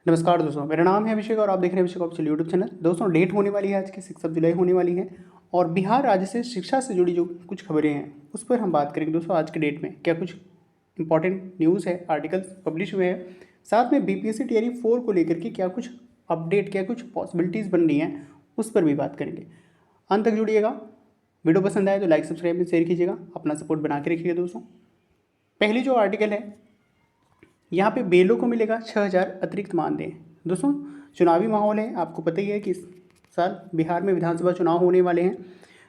नमस्कार दोस्तों, मेरा नाम है अभिषेक और आप देख रहे हैं अभिषेक ऑफिशियल यूट्यूब चैनल। दोस्तों, डेट होने वाली है आज की 6 जुलाई होने वाली है और बिहार राज्य से शिक्षा से जुड़ी जो कुछ खबरें हैं उस पर हम बात करेंगे। दोस्तों, आज के डेट में क्या कुछ इंपॉर्टेंट न्यूज़ है, आर्टिकल्स पब्लिश हुए हैं, साथ में बीपीएससी टीआरई 4 को लेकर के क्या कुछ अपडेट, क्या कुछ पॉसिबिलिटीज़ बन रही हैं, उस पर भी बात करेंगे। अंत तक जुड़िएगा। वीडियो पसंद आए तो लाइक, सब्सक्राइब एंड शेयर कीजिएगा, अपना सपोर्ट बना के रखिएगा। दोस्तों, पहली जो आर्टिकल है, यहाँ पे बेलों को मिलेगा 6000 अतिरिक्त मानदेय। दोस्तों, चुनावी माहौल है, आपको पता ही है कि इस साल बिहार में विधानसभा चुनाव होने वाले हैं,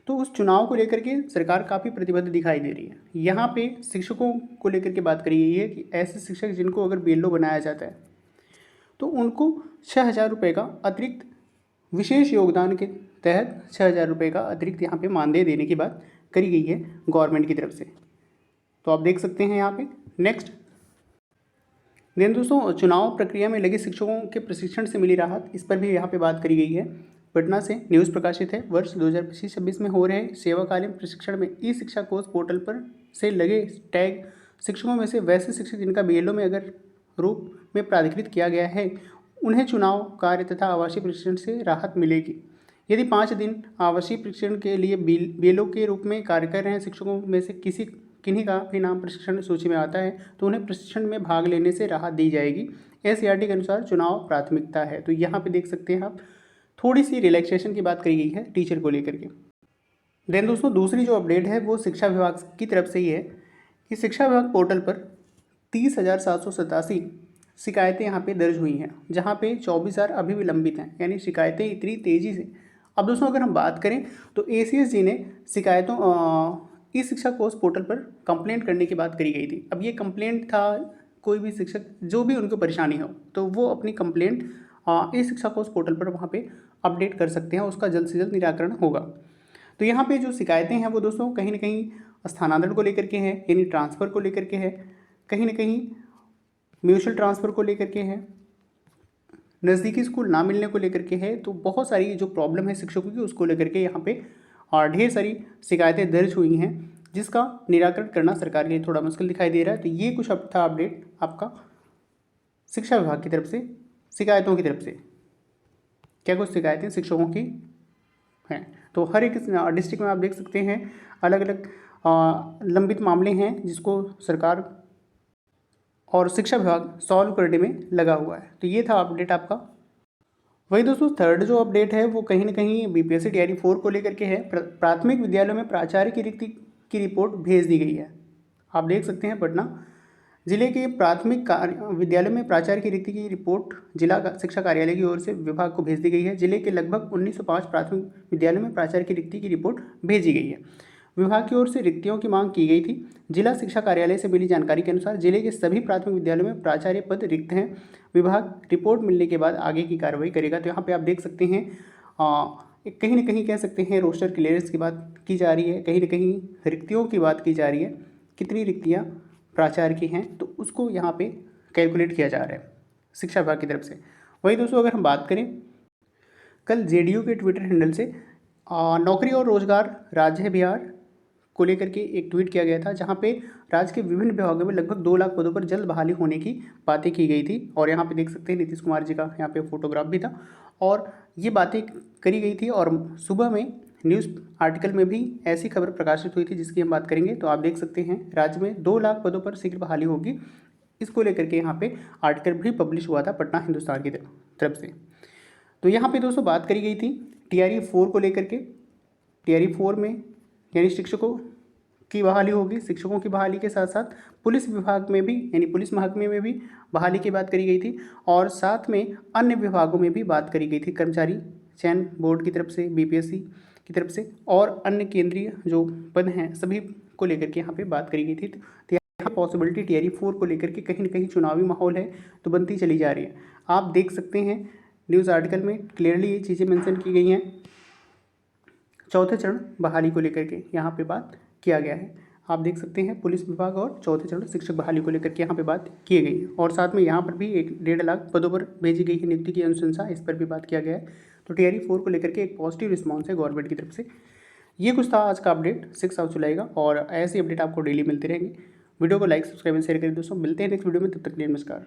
तो उस चुनाव को लेकर के सरकार काफ़ी प्रतिबद्ध दिखाई दे रही है। यहाँ पे शिक्षकों को लेकर के बात करी गई है कि ऐसे शिक्षक जिनको अगर बेलो बनाया जाता है तो उनको 6000 रुपये का अतिरिक्त विशेष योगदान के तहत 6000 रुपये का अतिरिक्त यहाँ पे मानदेय देने की बात करी गई है गवर्नमेंट की तरफ से। तो आप देख सकते हैं यहाँ पे। नेक्स्ट देन दोस्तों, चुनाव प्रक्रिया में लगे शिक्षकों के प्रशिक्षण से मिली राहत, इस पर भी यहाँ पे बात करी गई है। पटना से न्यूज़ प्रकाशित है। वर्ष 2025-26 में हो रहे सेवाकालीन प्रशिक्षण में ई शिक्षा कोर्स पोर्टल पर से लगे टैग शिक्षकों में से वैसे शिक्षक जिनका बीएलओ में अगर रूप में प्राधिकृत किया गया है उन्हें चुनाव कार्य तथा आवासीय प्रशिक्षण से राहत मिलेगी। यदि 5 दिन आवासीय प्रशिक्षण के लिए बीएलओ के रूप में कार्य कर रहे शिक्षकों में से किन्हीं का भी नाम प्रशिक्षण सूची में आता है तो उन्हें प्रशिक्षण में भाग लेने से राहत दी जाएगी। एससीईआरटी के अनुसार चुनाव प्राथमिकता है। तो यहाँ पे देख सकते हैं आप, थोड़ी सी रिलैक्सेशन की बात करी गई है टीचर को लेकर के। देन दोस्तों, दूसरी जो अपडेट है वो शिक्षा विभाग की तरफ से ही है कि शिक्षा विभाग पोर्टल पर 30,787 शिकायतें यहाँ पे दर्ज हुई हैं, जहाँ पे 24,000 अभी भी लंबित हैं, यानी शिकायतें इतनी तेज़ी से। अब दोस्तों, अगर हम बात करें तो एसीएस जी ने शिकायतों ई शिक्षा कोर्स पोर्टल पर कंप्लेंट करने की बात करी गई थी। अब ये कंप्लेंट था, कोई भी शिक्षक जो भी उनको परेशानी हो तो वो अपनी कंप्लेंट ई शिक्षा कोर्स पोर्टल पर वहाँ पे अपडेट कर सकते हैं, उसका जल्द से जल्द निराकरण होगा। तो यहाँ पे जो शिकायतें हैं वो दोस्तों कहीं ना कहीं स्थानांतरण को लेकर के हैं, यानी ट्रांसफ़र को लेकर के है, कहीं ना कहीं म्यूचुअल ट्रांसफ़र को लेकर के है, नज़दीकी स्कूल ना मिलने को लेकर के है। तो बहुत सारी जो प्रॉब्लम है शिक्षकों की उसको लेकर के यहाँ पे और ढेर सारी शिकायतें दर्ज हुई हैं, जिसका निराकरण करना सरकार के लिए थोड़ा मुश्किल दिखाई दे रहा है। तो ये कुछ अब था अपडेट आपका शिक्षा विभाग की तरफ से शिकायतों की तरफ से। क्या कुछ शिकायतें शिक्षकों की हैं, तो हर एक डिस्ट्रिक्ट में आप देख सकते हैं अलग अलग लंबित मामले हैं जिसको सरकार और शिक्षा विभाग सॉल्व करने में लगा हुआ है। तो ये था अपडेट आपका। वही दोस्तों, थर्ड जो अपडेट है वो कहीं ना कहीं बीपीएससी टीआरई 4 को लेकर के है। प्राथमिक विद्यालयों में प्राचार्य की रिक्ति की रिपोर्ट भेज दी गई है। आप देख सकते हैं पटना जिले के प्राथमिक विद्यालय में प्राचार्य की रिक्ति की रिपोर्ट जिला शिक्षा कार्यालय की ओर से विभाग को भेज दी गई है। जिले के लगभग 1905 प्राथमिक विद्यालयों में प्राचार्य की रिक्ति की रिपोर्ट भेजी गई है। विभाग की ओर से रिक्तियों की मांग की गई थी। जिला शिक्षा कार्यालय से मिली जानकारी के अनुसार जिले के सभी प्राथमिक विद्यालयों में प्राचार्य पद रिक्त हैं। विभाग रिपोर्ट मिलने के बाद आगे की कार्रवाई करेगा। तो यहाँ पे आप देख सकते हैं कहीं ना कहीं कह सकते हैं रोस्टर क्लियरेंस की बात की जा रही है, कहीं ना कहीं रिक्तियों की बात की जा रही है, कितनी रिक्तियाँ प्राचार्य की हैं तो उसको यहाँ पे कैलकुलेट किया जा रहा है शिक्षा विभाग की तरफ से। वही दोस्तों, अगर हम बात करें कल जेडीयू के ट्विटर हैंडल से नौकरी और रोजगार राज्य बिहार को लेकर के एक ट्वीट किया गया था, जहां पे राज्य के विभिन्न विभागों में लगभग 2 लाख पदों पर जल्द बहाली होने की बातें की गई थी। और यहाँ पे देख सकते हैं नीतीश कुमार जी का यहाँ पे फोटोग्राफ भी था और ये बातें करी गई थी। और सुबह में न्यूज़ आर्टिकल में भी ऐसी खबर प्रकाशित हुई थी जिसकी हम बात करेंगे। तो आप देख सकते हैं राज्य में 2 लाख पदों पर शीघ्र बहाली होगी, इसको लेकर के यहाँ पे आर्टिकल भी पब्लिश हुआ था पटना हिंदुस्तान की तरफ से। तो यहाँ पे दोस्तों बात करी गई थी टीआरई 4 को लेकर के। टीआरई 4 में यानी शिक्षकों की बहाली होगी। शिक्षकों की बहाली के साथ साथ पुलिस विभाग में भी यानी पुलिस महकमे में भी बहाली की बात करी गई थी और साथ में अन्य विभागों में भी बात करी गई थी, कर्मचारी चयन बोर्ड की तरफ से, बीपीएससी की तरफ से और अन्य केंद्रीय जो पद हैं सभी को लेकर के यहाँ पे बात करी गई थी। तो यहाँ पॉसिबिलिटी टीआरई 4 को लेकर के कहीं ना कहीं चुनावी माहौल है तो बनती चली जा रही है। आप देख सकते हैं न्यूज़ आर्टिकल में क्लियरली ये चीज़ें मेंशन की गई हैं। चौथे चरण बहाली को लेकर के यहाँ पे बात किया गया है। आप देख सकते हैं पुलिस विभाग और चौथे चरण शिक्षक बहाली को लेकर के यहाँ पे बात की गई है और साथ में यहाँ पर भी 1.5 लाख पदों पर भेजी गई है नियुक्ति की अनुशंसा, इस पर भी बात किया गया है। तो टीआरई 4 को लेकर के एक पॉजिटिव रिस्पॉन्स है गवर्नमेंट की तरफ से। ये कुछ था आज का अपडेट 6 जुलाई का और ऐसे अपडेट आपको डेली मिलते रहेंगे। वीडियो को लाइक, सब्सक्राइब एंड शेयर करें दोस्तों। मिलते हैं नेक्स्ट वीडियो में, तब तक के लिए नमस्कार।